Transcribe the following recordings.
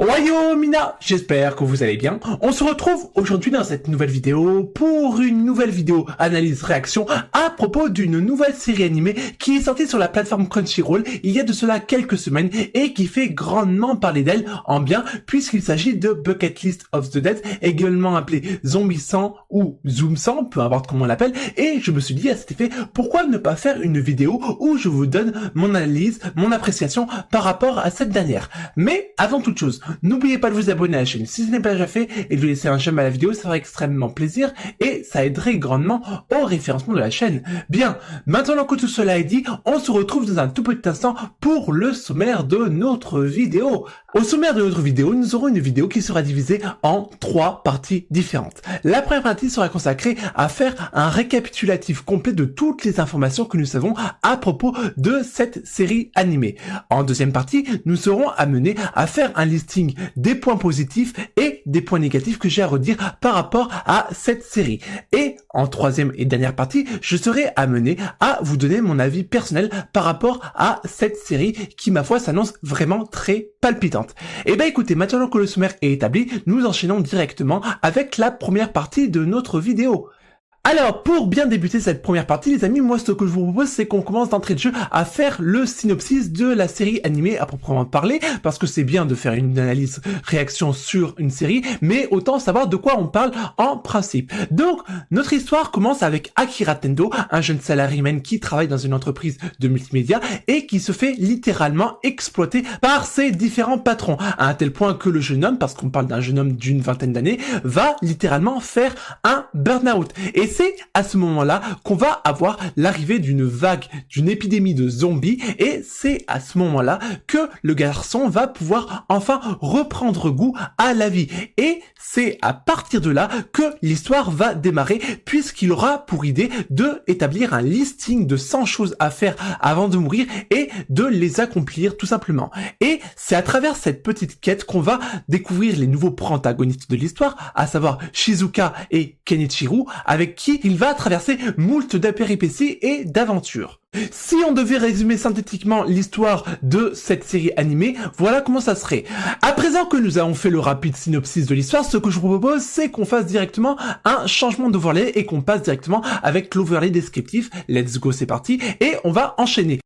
Oyo Mina, j'espère que vous allez bien. On se retrouve aujourd'hui dans cette nouvelle vidéo pour une nouvelle vidéo analyse réaction à propos d'une nouvelle série animée qui est sortie sur la plateforme Crunchyroll il y a de cela quelques semaines et qui fait grandement parler d'elle en bien puisqu'il s'agit de Bucket List of the Dead, également appelé Zombie 100 ou Zoom 100, peu importe comment on l'appelle, et je me suis dit à cet effet, pourquoi ne pas faire une vidéo où je vous donne mon analyse, mon appréciation par rapport à cette dernière. Mais avant toute chose, n'oubliez pas de vous abonner à la chaîne si ce n'est pas déjà fait et de laisser un j'aime à la vidéo, ça ferait extrêmement plaisir et ça aiderait grandement au référencement de la chaîne. Bien, maintenant que tout cela est dit, on se retrouve dans un tout petit instant pour le sommaire de notre vidéo. Au sommaire de notre vidéo, nous aurons une vidéo qui sera divisée en 3 parties différentes. La première partie sera consacrée à faire un récapitulatif complet de toutes les informations que nous savons à propos de cette série animée. En deuxième partie, nous serons amenés à faire un listing des points positifs et des points négatifs que j'ai à redire par rapport à cette série. Et en troisième et dernière partie, je serai amené à vous donner mon avis personnel par rapport à cette série qui, ma foi, s'annonce vraiment très palpitante. Et ben écoutez, maintenant que le sommaire est établi, nous enchaînons directement avec la première partie de notre vidéo. Alors, pour bien débuter cette première partie, les amis, moi, ce que je vous propose, c'est qu'on commence d'entrée de jeu à faire le synopsis de la série animée à proprement parler, parce que c'est bien de faire une analyse réaction sur une série, mais autant savoir de quoi on parle en principe. Donc, notre histoire commence avec Akira Tendo, un jeune salaryman qui travaille dans une entreprise de multimédia et qui se fait littéralement exploiter par ses différents patrons, à un tel point que le jeune homme, parce qu'on parle d'un jeune homme d'une vingtaine d'années, va littéralement faire un burn-out. Et c'est à ce moment-là qu'on va avoir l'arrivée d'une vague, d'une épidémie de zombies, et c'est à ce moment-là que le garçon va pouvoir enfin reprendre goût à la vie. Et c'est à partir de là que l'histoire va démarrer, puisqu'il aura pour idée de établir un listing de 100 choses à faire avant de mourir et de les accomplir tout simplement. Et c'est à travers cette petite quête qu'on va découvrir les nouveaux protagonistes de l'histoire, à savoir Shizuka et Kenichiro, avec qui il va traverser moult de péripéties et d'aventures. Si on devait résumer synthétiquement l'histoire de cette série animée, voilà comment ça serait. À présent que nous avons fait le rapide synopsis de l'histoire, ce que je vous propose, c'est qu'on fasse directement un changement d'overlay et qu'on passe directement avec l'overlay descriptif. Let's go, c'est parti, et on va enchaîner.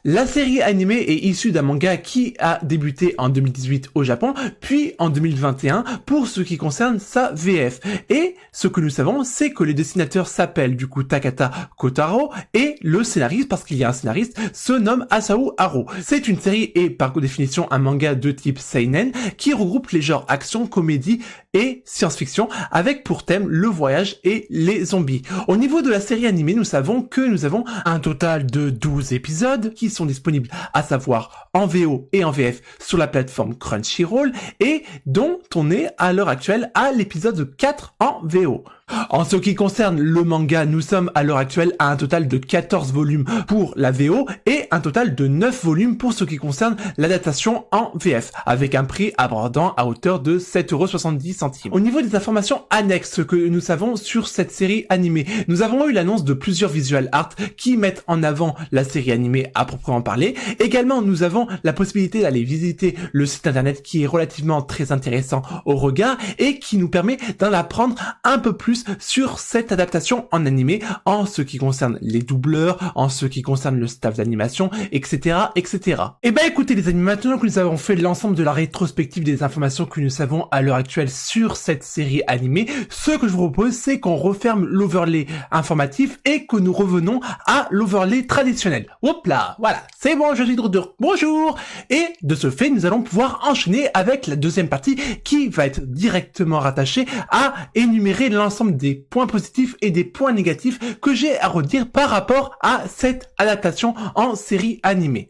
La série animée est issue d'un manga qui a débuté en 2018 au Japon, puis en 2021 pour ce qui concerne sa VF. Et ce que nous savons, c'est que les dessinateurs s'appellent du coup Takata Kotaro et le scénariste, parce qu'il y a un scénariste, se nomme Asao Haro. C'est une série et par définition un manga de type seinen qui regroupe les genres action, comédie et science-fiction avec pour thème le voyage et les zombies. Au niveau de la série animée, nous savons que nous avons un total de 12 épisodes qui sont disponibles, à savoir en VO et en VF sur la plateforme Crunchyroll et dont on est à l'heure actuelle à l'épisode 4 en VO. En ce qui concerne le manga, nous sommes à l'heure actuelle à un total de 14 volumes pour la VO et un total de 9 volumes pour ce qui concerne l'adaptation en VF, avec un prix abordant à hauteur de 7,70 €. Au niveau des informations annexes que nous savons sur cette série animée, nous avons eu l'annonce de plusieurs visual art qui mettent en avant la série animée à proprement parler. Également, nous avons la possibilité d'aller visiter le site internet qui est relativement très intéressant au regard et qui nous permet d'en apprendre un peu plus sur cette adaptation en animé en ce qui concerne les doubleurs, en ce qui concerne le staff d'animation, etc., etc. Et ben écoutez les amis, maintenant que nous avons fait l'ensemble de la rétrospective des informations que nous savons à l'heure actuelle sur cette série animée, ce que je vous propose, c'est qu'on referme l'overlay informatif et que nous revenons à l'overlay traditionnel. Hop là, voilà, c'est bon, je suis de retour. Bonjour. Et de ce fait, nous allons pouvoir enchaîner avec la deuxième partie qui va être directement rattachée à énumérer l'ensemble des points positifs et des points négatifs que j'ai à redire par rapport à cette adaptation en série animée.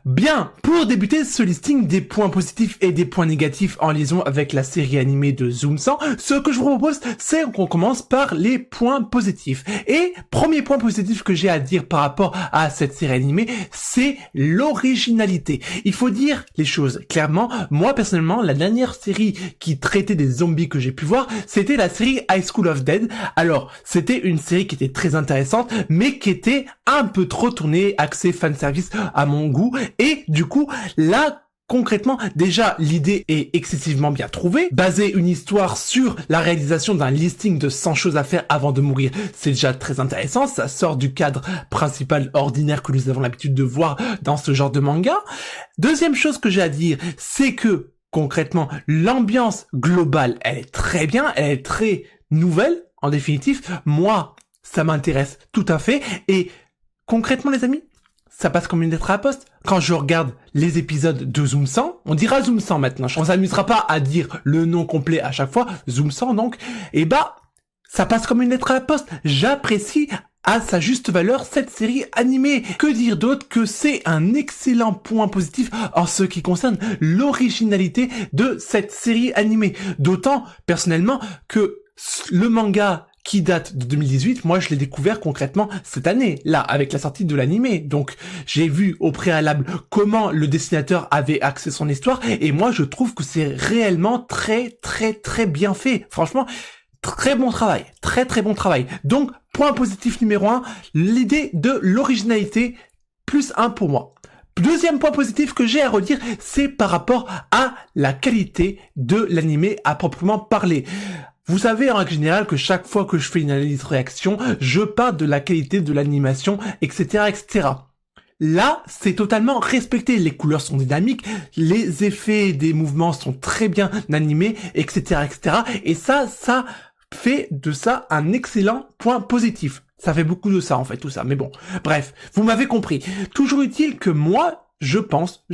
Bien, pour débuter ce listing des points positifs et des points négatifs en liaison avec la série animée de Zoom 100, ce que je vous propose, c'est qu'on commence par les points positifs. Et premier point positif que j'ai à dire par rapport à cette série animée, c'est l'originalité. Il faut dire les choses clairement. Moi, personnellement, la dernière série qui traitait des zombies que j'ai pu voir, c'était la série High School of Dead. Alors, c'était une série qui était très intéressante, mais qui était un peu trop tournée, axée fanservice à mon goût. Et du coup, là, concrètement, déjà, l'idée est excessivement bien trouvée. Baser une histoire sur la réalisation d'un listing de 100 choses à faire avant de mourir, c'est déjà très intéressant. Ça sort du cadre principal ordinaire que nous avons l'habitude de voir dans ce genre de manga. Deuxième chose que j'ai à dire, c'est que, concrètement, l'ambiance globale, elle est très bien, elle est très nouvelle, en définitive. Moi, ça m'intéresse tout à fait. Et concrètement, les amis, ça passe comme une lettre à la poste. Quand je regarde les épisodes de Zoom 100, on dira Zoom 100 maintenant. On s'amusera pas à dire le nom complet à chaque fois. Zoom 100 donc. Et bah, ça passe comme une lettre à la poste. J'apprécie à sa juste valeur cette série animée. Que dire d'autre que c'est un excellent point positif en ce qui concerne l'originalité de cette série animée. D'autant, personnellement, que le manga qui date de 2018, moi je l'ai découvert concrètement cette année, là, avec la sortie de l'animé. Donc j'ai vu au préalable comment le dessinateur avait axé son histoire, et moi je trouve que c'est réellement très bien fait. Franchement, très bon travail, très bon travail. Donc, point positif numéro 1, l'idée de l'originalité, +1 pour moi. Deuxième point positif que j'ai à redire, c'est par rapport à la qualité de l'animé à proprement parler. Vous savez en règle générale que chaque fois que je fais une analyse réaction, je parle de la qualité de l'animation, etc. Là, c'est totalement respecté. Les couleurs sont dynamiques, les effets des mouvements sont très bien animés, etc. Et ça fait de ça un excellent point positif. Ça fait beaucoup de ça en fait, tout ça. Mais bon, bref, vous m'avez compris. Toujours utile que moi, je pense,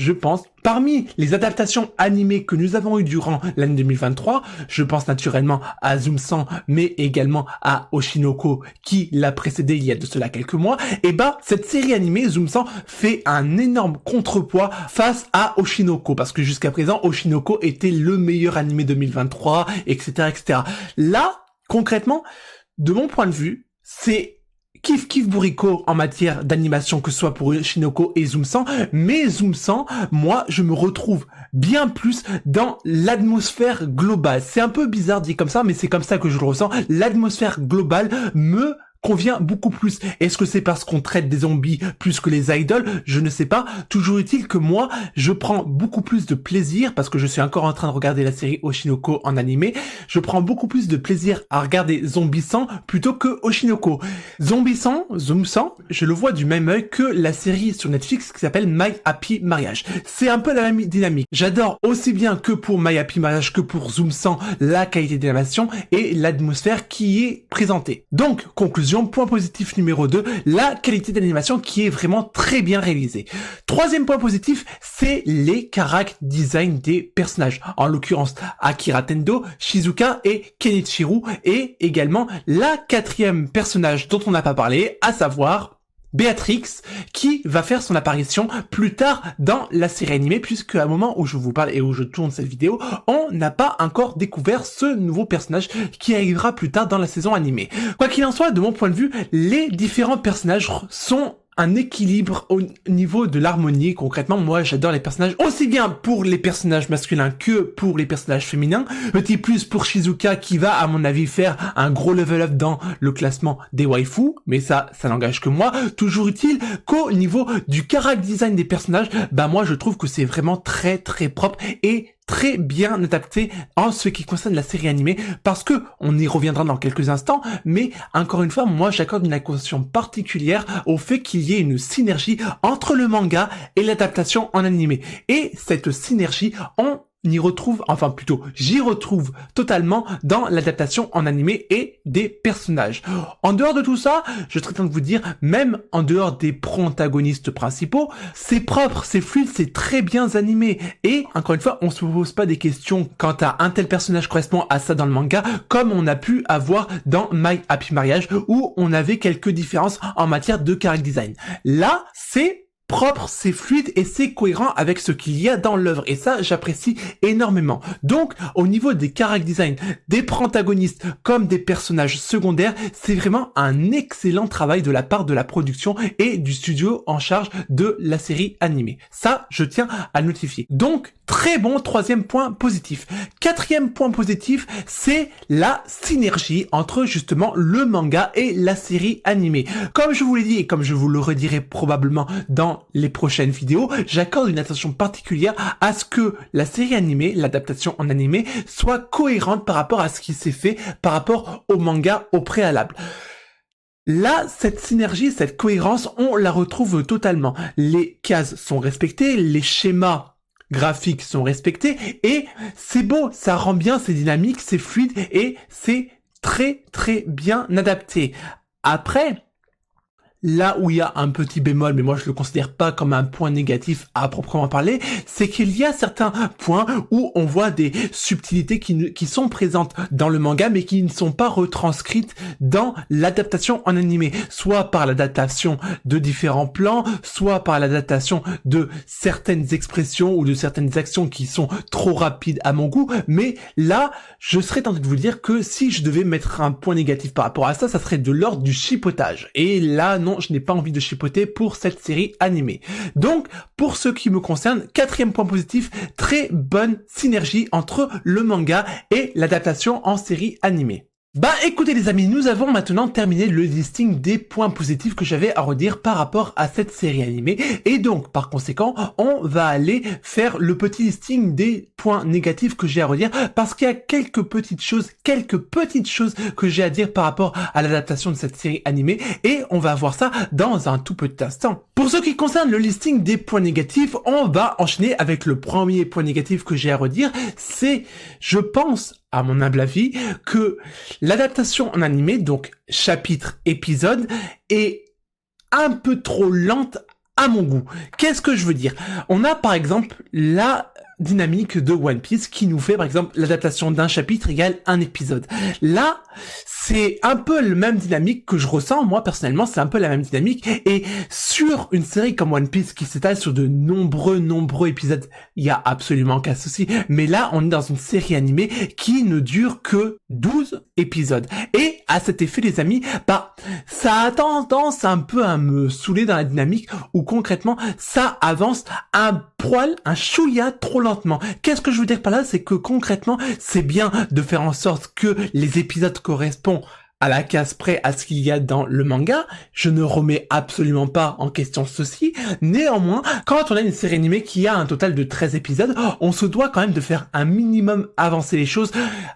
parmi les adaptations animées que nous avons eues durant l'année 2023, je pense naturellement à Zoom 100, mais également à Oshinoko, qui l'a précédé il y a de cela quelques mois, et bah, cette série animée, Zoom 100, fait un énorme contrepoids face à Oshinoko, parce que jusqu'à présent, Oshinoko était le meilleur animé 2023, etc. Là, concrètement, de mon point de vue, c'est kiff bourricot en matière d'animation, que ce soit pour Oshinoko et Zoom 100, mais Zoom 100, moi, je me retrouve bien plus dans l'atmosphère globale. C'est un peu bizarre dit comme ça, mais c'est comme ça que je le ressens. L'atmosphère globale me convient beaucoup plus. Est-ce que c'est parce qu'on traite des zombies plus que les idoles? Je ne sais pas. Toujours est-il que moi, je prends beaucoup plus de plaisir, parce que je suis encore en train de regarder la série Oshinoko en animé, je prends beaucoup plus de plaisir à regarder Zombie 100 plutôt que Oshinoko. Zombie 100, Zoom 100, je le vois du même œil que la série sur Netflix qui s'appelle My Happy Marriage. C'est un peu la même dynamique. J'adore aussi bien que pour My Happy Marriage que pour Zoom 100 la qualité d'animation et l'atmosphère qui est présentée. Donc, conclusion, point positif numéro 2, la qualité d'animation qui est vraiment très bien réalisée. Troisième point positif, c'est les character design des personnages. En l'occurrence, Akira Tendo, Shizuka et Kenichiro, et également la quatrième personnage dont on n'a pas parlé, à savoir Béatrix, qui va faire son apparition plus tard dans la série animée, puisque à un moment où je vous parle et où je tourne cette vidéo, on n'a pas encore découvert ce nouveau personnage qui arrivera plus tard dans la saison animée. Quoi qu'il en soit, de mon point de vue, les différents personnages sont un équilibre au niveau de l'harmonie. Concrètement, moi j'adore les personnages, aussi bien pour les personnages masculins que pour les personnages féminins. Petit plus pour Shizuka qui va à mon avis faire un gros level up dans le classement des waifus, mais ça n'engage que moi. Toujours utile qu'au niveau du character design des personnages, bah moi je trouve que c'est vraiment très propre et très bien adapté en ce qui concerne la série animée, parce que on y reviendra dans quelques instants, mais encore une fois, moi j'accorde une attention particulière au fait qu'il y ait une synergie entre le manga et l'adaptation en animé. Et cette synergie, j'y retrouve totalement dans l'adaptation en animé et des personnages. En dehors de tout ça, je suis en train de vous dire, même en dehors des protagonistes principaux, c'est propre, c'est fluide, c'est très bien animé. Et encore une fois, on se pose pas des questions quant à un tel personnage correspond à ça dans le manga, comme on a pu avoir dans My Happy Marriage, où on avait quelques différences en matière de character design. Là, c'est propre, c'est fluide et c'est cohérent avec ce qu'il y a dans l'œuvre. Et ça, j'apprécie énormément. Donc, au niveau des character design, des protagonistes comme des personnages secondaires, c'est vraiment un excellent travail de la part de la production et du studio en charge de la série animée. Ça, je tiens à le notifier. Donc, très bon, troisième point positif. Quatrième point positif, c'est la synergie entre justement le manga et la série animée. Comme je vous l'ai dit et comme je vous le redirai probablement dans les prochaines vidéos, j'accorde une attention particulière à ce que la série animée, l'adaptation en animé, soit cohérente par rapport à ce qui s'est fait par rapport au manga au préalable. Là, cette synergie, cette cohérence, on la retrouve totalement. Les cases sont respectées, les schémas graphiques sont respectés et c'est beau, ça rend bien, c'est dynamique, c'est fluide et c'est très très bien adapté. Après, là où il y a un petit bémol, mais moi je le considère pas comme un point négatif à proprement parler, c'est qu'il y a certains points où on voit des subtilités qui sont présentes dans le manga, mais qui ne sont pas retranscrites dans l'adaptation en animé, soit par l'adaptation de différents plans, soit par l'adaptation de certaines expressions ou de certaines actions qui sont trop rapides à mon goût, mais là, je serais tenté de vous dire que si je devais mettre un point négatif par rapport à ça, ça serait de l'ordre du chipotage. Et là, non, je n'ai pas envie de chipoter pour cette série animée. Donc, pour ce qui me concerne, quatrième point positif, très bonne synergie entre le manga et l'adaptation en série animée. Bah écoutez les amis, nous avons maintenant terminé le listing des points positifs que j'avais à redire par rapport à cette série animée et donc par conséquent on va aller faire le petit listing des points négatifs que j'ai à redire parce qu'il y a quelques petites choses que j'ai à dire par rapport à l'adaptation de cette série animée et on va voir ça dans un tout petit instant. Pour ce qui concerne le listing des points négatifs, on va enchaîner avec le premier point négatif que j'ai à redire, c'est, je pense, à mon humble avis, que l'adaptation en animé, donc chapitre, épisode, est un peu trop lente à mon goût. Qu'est-ce que je veux dire? On a par exemple la dynamique de One Piece qui nous fait par exemple l'adaptation d'un chapitre égale un épisode. Là, c'est un peu le même dynamique que je ressens, moi personnellement, c'est un peu la même dynamique et sur une série comme One Piece qui s'étale sur de nombreux épisodes, il y a absolument aucun souci, mais là on est dans une série animée qui ne dure que 12 épisodes et à cet effet les amis, bah ça a tendance un peu à me saouler dans la dynamique où concrètement ça avance un poil, un chouïa trop lentement. Qu'est-ce que je veux dire par là? C'est que concrètement, c'est bien de faire en sorte que les épisodes correspondent à la case près à ce qu'il y a dans le manga. Je ne remets absolument pas en question ceci. Néanmoins, quand on a une série animée qui a un total de 13 épisodes, on se doit quand même de faire un minimum avancer les choses.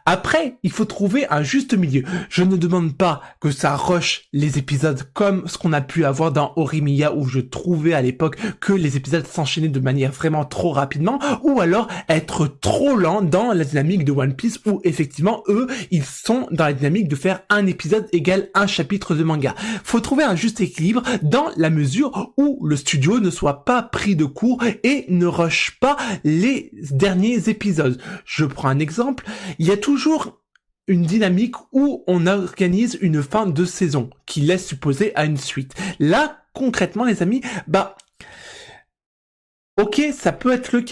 Après, il faut trouver un juste milieu. Je ne demande pas que ça rush les épisodes comme ce qu'on a pu avoir dans Horimiya où je trouvais à l'époque que les épisodes s'enchaînaient de manière vraiment trop rapidement ou alors être trop lent dans la dynamique de One Piece où effectivement eux, ils sont dans la dynamique de faire un épisode égale un chapitre de manga. Faut trouver un juste équilibre dans la mesure où le studio ne soit pas pris de court et ne rush pas les derniers épisodes. Je prends un exemple, il y a toujours une dynamique où on organise une fin de saison qui laisse supposer à une suite. Là, concrètement les amis, bah ok, ça peut être le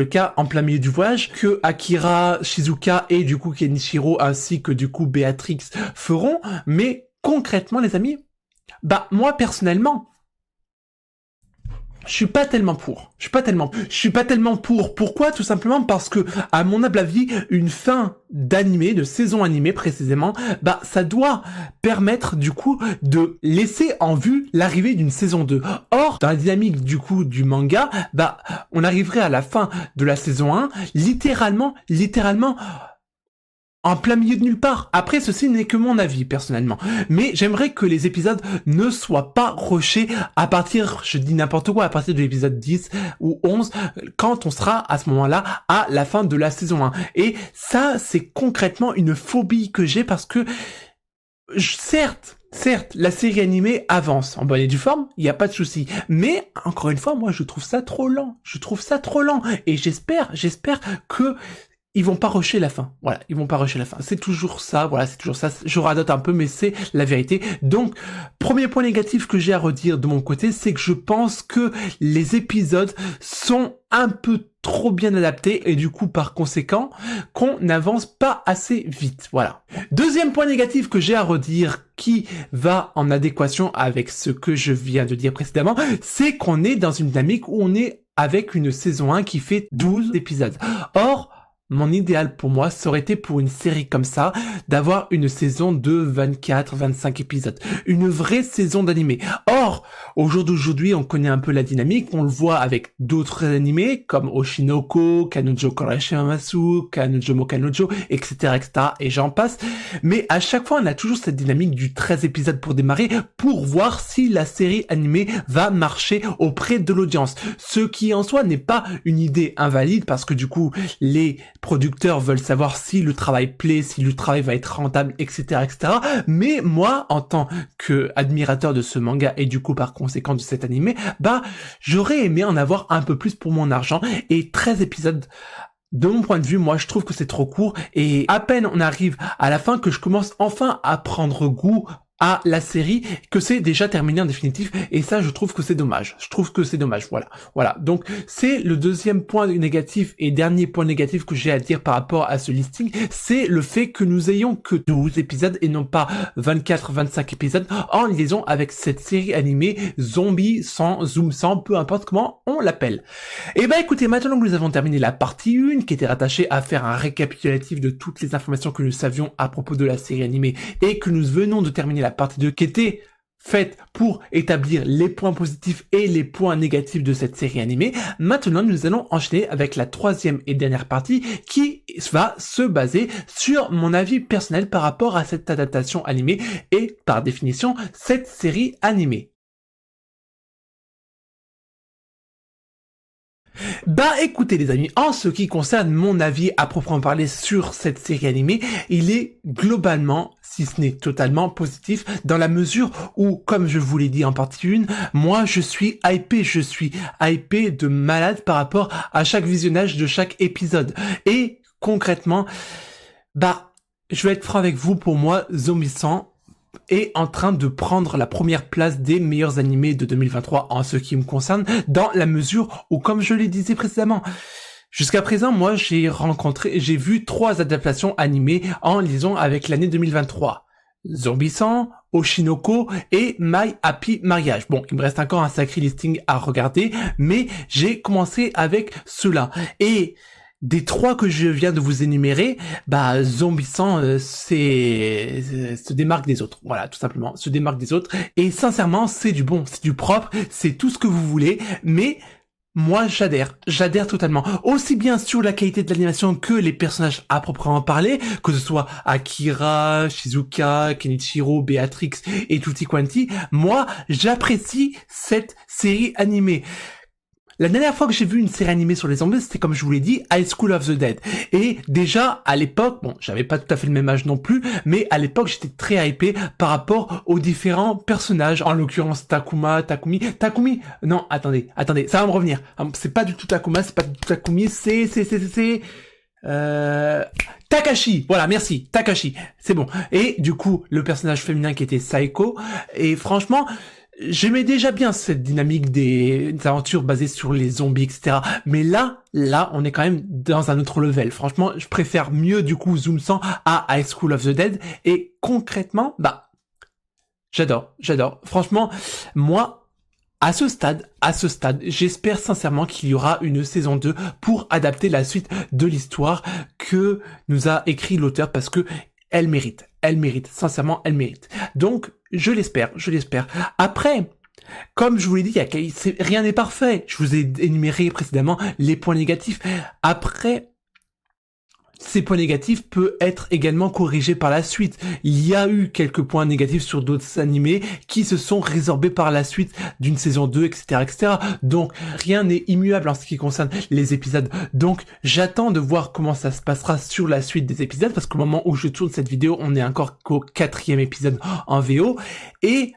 cas en plein milieu du voyage que Akira, Shizuka et du coup Kenichiro ainsi que du coup Béatrix feront, mais concrètement les amis, bah moi personnellement, je suis pas tellement pour. Pourquoi? Tout simplement parce que, à mon humble avis, une fin d'animé, de saison animée précisément, bah, ça doit permettre, du coup, de laisser en vue l'arrivée d'une saison 2. Or, dans la dynamique, du coup, du manga, bah, on arriverait à la fin de la saison 1, littéralement, en plein milieu de nulle part. Après, ceci n'est que mon avis, personnellement. Mais j'aimerais que les épisodes ne soient pas rushés à partir, je dis n'importe quoi, à partir de l'épisode 10 ou 11, quand on sera à ce moment-là à la fin de la saison 1. Et ça, c'est concrètement une phobie que j'ai parce que, certes, la série animée avance en bonne et due forme, il n'y a pas de souci. Mais, encore une fois, moi, je trouve ça trop lent. Et j'espère que ils vont pas rusher la fin. Voilà, ils vont pas rusher la fin. C'est toujours ça, voilà, c'est toujours ça. Je radote un peu, mais c'est la vérité. Donc, premier point négatif que j'ai à redire de mon côté, c'est que je pense que les épisodes sont un peu trop bien adaptés et du coup, par conséquent, qu'on n'avance pas assez vite. Voilà. Deuxième point négatif que j'ai à redire, qui va en adéquation avec ce que je viens de dire précédemment, c'est qu'on est dans une dynamique où on est avec une saison 1 qui fait 12 épisodes. Or, mon idéal pour moi, ça aurait été pour une série comme ça, d'avoir une saison de 24-25 épisodes. Une vraie saison d'animé. Or, au jour d'aujourd'hui, on connaît un peu la dynamique, on le voit avec d'autres animés, comme Oshinoko, Kanojo Korashimamasu, Kanojo mo Kanojo, etc., et j'en passe. Mais à chaque fois, on a toujours cette dynamique du 13 épisodes pour démarrer, pour voir si la série animée va marcher auprès de l'audience. Ce qui, en soi, n'est pas une idée invalide, parce que du coup, les producteurs veulent savoir si le travail plaît, si le travail va être rentable, etc., etc. Mais moi, en tant que admirateur de ce manga et du coup par conséquent de cet animé, bah j'aurais aimé en avoir un peu plus pour mon argent. Et 13 épisodes, de mon point de vue, moi je trouve que c'est trop court. Et à peine on arrive à la fin que je commence enfin à prendre goût à la série, que c'est déjà terminé en définitif, et ça je trouve que c'est dommage, voilà, donc c'est le deuxième point négatif et dernier point négatif que j'ai à dire par rapport à ce listing, c'est le fait que nous ayons que 12 épisodes et non pas 24-25 épisodes en liaison avec cette série animée Zombie sans Zoom sans, peu importe comment on l'appelle. Et bah écoutez, maintenant que nous avons terminé la partie 1 qui était rattachée à faire un récapitulatif de toutes les informations que nous savions à propos de la série animée et que nous venons de terminer la partie 2 qui était faite pour établir les points positifs et les points négatifs de cette série animée. Maintenant, nous allons enchaîner avec la troisième et dernière partie qui va se baser sur mon avis personnel par rapport à cette adaptation animée et par définition cette série animée. Bah écoutez les amis, en ce qui concerne mon avis à proprement parler sur cette série animée, il est globalement, si ce n'est totalement positif, dans la mesure où, comme je vous l'ai dit en partie 1, moi je suis hypé de malade par rapport à chaque visionnage de chaque épisode. Et concrètement, bah je vais être franc avec vous, pour moi, Zombie-san est en train de prendre la première place des meilleurs animés de 2023 en ce qui me concerne, dans la mesure où, comme je le disais précédemment, jusqu'à présent, moi, j'ai vu 3 adaptations animées en liaison avec l'année 2023. Zombie-san, Oshinoko et My Happy Marriage. Bon, il me reste encore un sacré listing à regarder, mais j'ai commencé avec ceux-là. Et des 3 que je viens de vous énumérer, bah Zombie-san se démarque des autres. Voilà, tout simplement, se démarque des autres. Et sincèrement, c'est du bon, c'est du propre, c'est tout ce que vous voulez, mais moi j'adhère totalement. Aussi bien sur la qualité de l'animation que les personnages à proprement parler, que ce soit Akira, Shizuka, Kenichiro, Béatrix et tutti quanti, moi j'apprécie cette série animée. La dernière fois que j'ai vu une série animée sur les zombies, c'était, comme je vous l'ai dit, High School of the Dead. Et déjà, à l'époque, bon, j'avais pas tout à fait le même âge non plus, mais à l'époque, j'étais très hypé par rapport aux différents personnages, en l'occurrence Takumi, non, attendez, ça va me revenir. C'est pas du tout Takuma, c'est pas du tout Takumi, c'est Takashi, voilà, merci, Takashi, c'est bon. Et du coup, le personnage féminin qui était Saeko, et franchement, j'aimais déjà bien cette dynamique des aventures basées sur les zombies, etc. Mais là, on est quand même dans un autre level. Franchement, je préfère mieux, du coup, Zoom-san à High School of the Dead. Et concrètement, bah, j'adore. Franchement, moi, à ce stade, j'espère sincèrement qu'il y aura une saison 2 pour adapter la suite de l'histoire que nous a écrit l'auteur, parce que elle mérite, sincèrement, elle mérite. Donc, je l'espère. Après, comme je vous l'ai dit, rien n'est parfait. Je vous ai énuméré précédemment les points négatifs. Après, ces points négatifs peuvent être également corrigés par la suite. Il y a eu quelques points négatifs sur d'autres animés qui se sont résorbés par la suite d'une saison 2, etc. Donc, rien n'est immuable en ce qui concerne les épisodes. Donc, j'attends de voir comment ça se passera sur la suite des épisodes, parce qu'au moment où je tourne cette vidéo, on est encore qu'au 4e épisode en VO. Et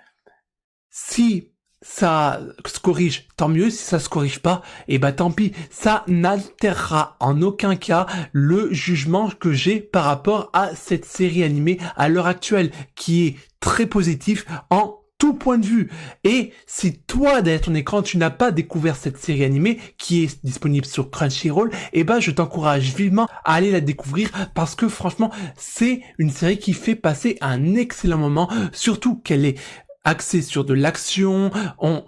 si ça se corrige, tant mieux. Si ça se corrige pas, et bah tant pis. Ça n'altérera en aucun cas le jugement que j'ai par rapport à cette série animée à l'heure actuelle, qui est très positif en tout point de vue. Et si toi, derrière ton écran, tu n'as pas découvert cette série animée qui est disponible sur Crunchyroll, eh ben, je t'encourage vivement à aller la découvrir parce que franchement, c'est une série qui fait passer un excellent moment, surtout qu'elle est axé sur de l'action, on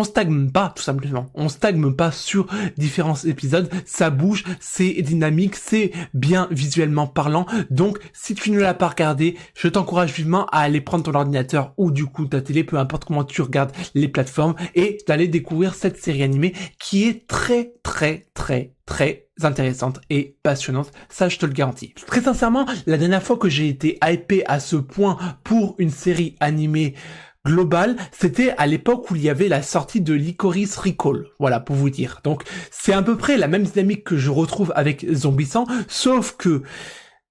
stagne pas, tout simplement. On stagne pas sur différents épisodes, ça bouge, c'est dynamique, c'est bien visuellement parlant. Donc, si tu ne l'as pas regardé, je t'encourage vivement à aller prendre ton ordinateur ou du coup ta télé, peu importe comment tu regardes les plateformes, et d'aller découvrir cette série animée qui est très intéressante et passionnante, ça je te le garantis. Très sincèrement, la dernière fois que j'ai été hypé à ce point pour une série animée globale, c'était à l'époque où il y avait la sortie de Lycoris Recall, voilà pour vous dire. Donc c'est à peu près la même dynamique que je retrouve avec Zombie 100, sauf que,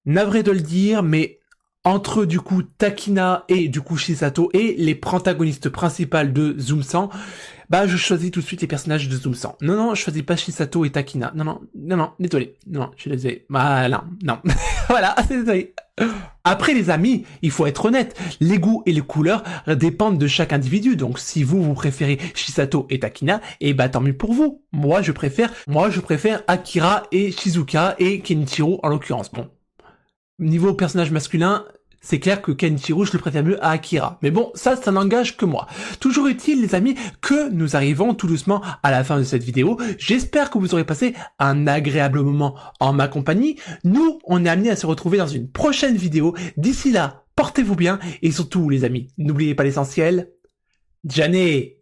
navré de le dire, mais entre du coup Takina et du coup Chisato et les protagonistes principales de Zoom 100, bah je choisis tout de suite les personnages de Zoom 100. Non, je choisis pas Chisato et Takina. Non, désolé. Non, je suis désolé. Voilà, non. Voilà, c'est désolé. Après les amis, il faut être honnête, les goûts et les couleurs dépendent de chaque individu, donc si vous préférez Chisato et Takina, et bah tant mieux pour vous. Moi je préfère Akira et Shizuka et Kenichiro en l'occurrence. Bon, niveau personnage masculin, c'est clair que Kenichiro, je le préfère mieux à Akira. Mais bon, ça n'engage que moi. Toujours utile, les amis, que nous arrivons tout doucement à la fin de cette vidéo. J'espère que vous aurez passé un agréable moment en ma compagnie. Nous, on est amenés à se retrouver dans une prochaine vidéo. D'ici là, portez-vous bien et surtout, les amis, n'oubliez pas l'essentiel. Jané!